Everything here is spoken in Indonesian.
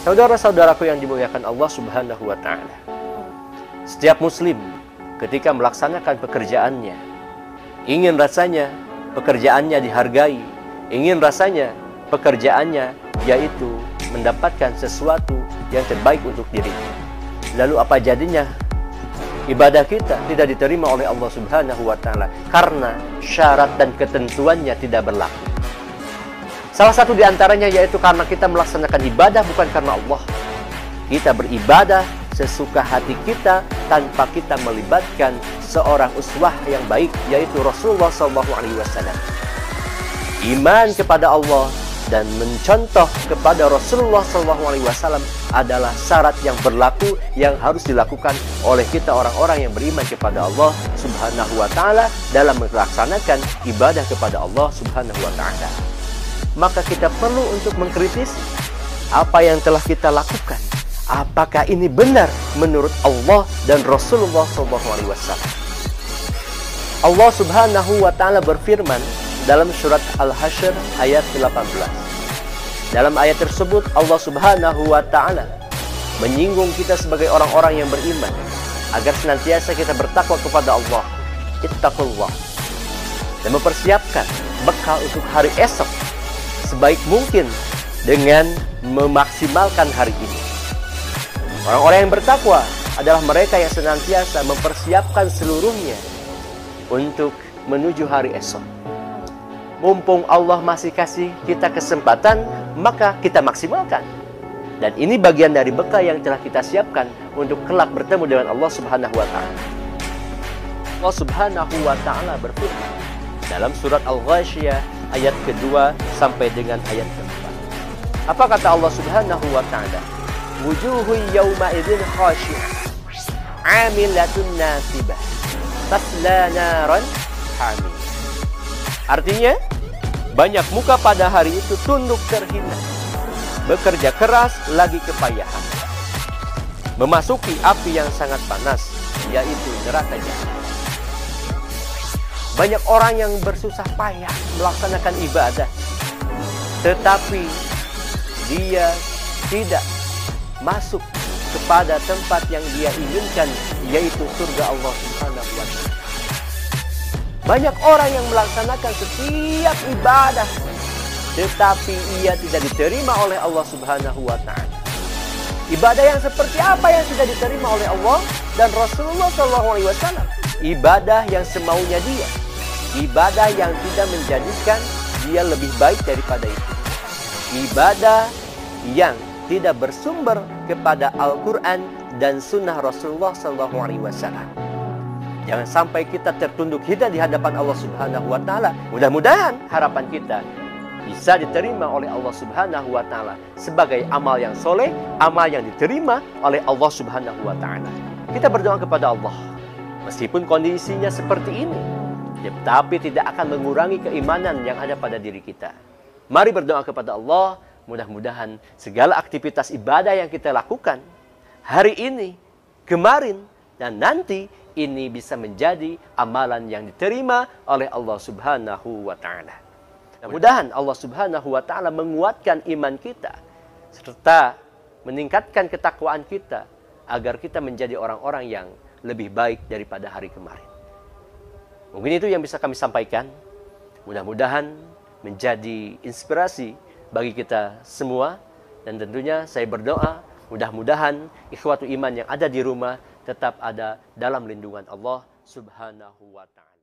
Saudara-saudaraku yang dimuliakan Allah Subhanahu wa Ta'ala, setiap muslim ketika melaksanakan pekerjaannya, ingin rasanya pekerjaannya dihargai, ingin rasanya pekerjaannya yaitu mendapatkan sesuatu yang terbaik untuk dirinya. Lalu apa jadinya? Ibadah kita tidak diterima oleh Allah Subhanahu wa Ta'ala karena syarat dan ketentuannya tidak berlaku. Salah satu di antaranya yaitu karena kita melaksanakan ibadah bukan karena Allah. Kita beribadah sesuka hati kita tanpa kita melibatkan seorang uswah yang baik, yaitu Rasulullah SAW. Iman kepada Allah dan mencontoh kepada Rasulullah SAW adalah syarat yang berlaku yang harus dilakukan oleh kita orang-orang yang beriman kepada Allah Subhanahu wa Ta'ala dalam melaksanakan ibadah kepada Allah Subhanahu wa Ta'ala. Maka kita perlu untuk mengkritisi apa yang telah kita lakukan. Apakah ini benar menurut Allah dan Rasulullah SAW? Allah Subhanahu wa Ta'ala berfirman dalam surat Al-Hasyr ayat 18. Dalam ayat tersebut Allah Subhanahu wa Ta'ala menyinggung kita sebagai orang-orang yang beriman agar senantiasa kita bertakwa kepada Allah. Ittaqullah. Dan mempersiapkan bekal untuk hari esok sebaik mungkin dengan memaksimalkan hari ini. Orang-orang yang bertakwa adalah mereka yang senantiasa mempersiapkan seluruhnya untuk menuju hari esok. Mumpung Allah masih kasih kita kesempatan, maka kita maksimalkan. Dan ini bagian dari bekal yang telah kita siapkan untuk kelak bertemu dengan Allah Subhanahu wa Ta'ala. Allah Subhanahu wa Ta'ala berfirman dalam surat Al-Ghasyiyah ayat kedua sampai dengan ayat keempat. Apa kata Allah Subhanahu wa Ta'ala? Wujuhun yawma idzin khashi'ah 'amilatun nasibah tasla naran hamim. Artinya, banyak muka pada hari itu tunduk terhina, bekerja keras lagi kepayahan, memasuki api yang sangat panas, yaitu neraka jahanam. Banyak orang yang bersusah payah melaksanakan ibadah, tetapi dia tidak masuk kepada tempat yang dia inginkan, yaitu surga Allah Subhanahu wa Ta'ala. Banyak orang yang melaksanakan setiap ibadah, tetapi ia tidak diterima oleh Allah Subhanahu wa Ta'ala. Ibadah yang seperti apa yang tidak diterima oleh Allah dan Rasulullah SAW? Ibadah yang semaunya dia, ibadah yang tidak menjadikan dia lebih baik daripada itu, ibadah yang tidak bersumber kepada Al-Quran dan Sunnah Rasulullah SAW. Jangan sampai kita tertunduk hina di hadapan Allah Subhanahu wa Ta'ala. Mudah-mudahan harapan kita bisa diterima oleh Allah Subhanahu wa Ta'ala sebagai amal yang soleh, amal yang diterima oleh Allah Subhanahu wa Ta'ala. Kita berdoa kepada Allah, meskipun kondisinya seperti ini, tetapi tidak akan mengurangi keimanan yang ada pada diri kita. Mari berdoa kepada Allah, mudah-mudahan segala aktivitas ibadah yang kita lakukan hari ini, kemarin, dan nanti ini bisa menjadi amalan yang diterima oleh Allah Subhanahu wa Ta'ala. Mudah-mudahan Allah Subhanahu wa Ta'ala menguatkan iman kita serta meningkatkan ketakwaan kita agar kita menjadi orang-orang yang lebih baik daripada hari kemarin. Mungkin itu yang bisa kami sampaikan. Mudah-mudahan menjadi inspirasi bagi kita semua, dan tentunya saya berdoa mudah-mudahan ikhwatu iman yang ada di rumah tetap ada dalam lindungan Allah Subhanahu wa Ta'ala.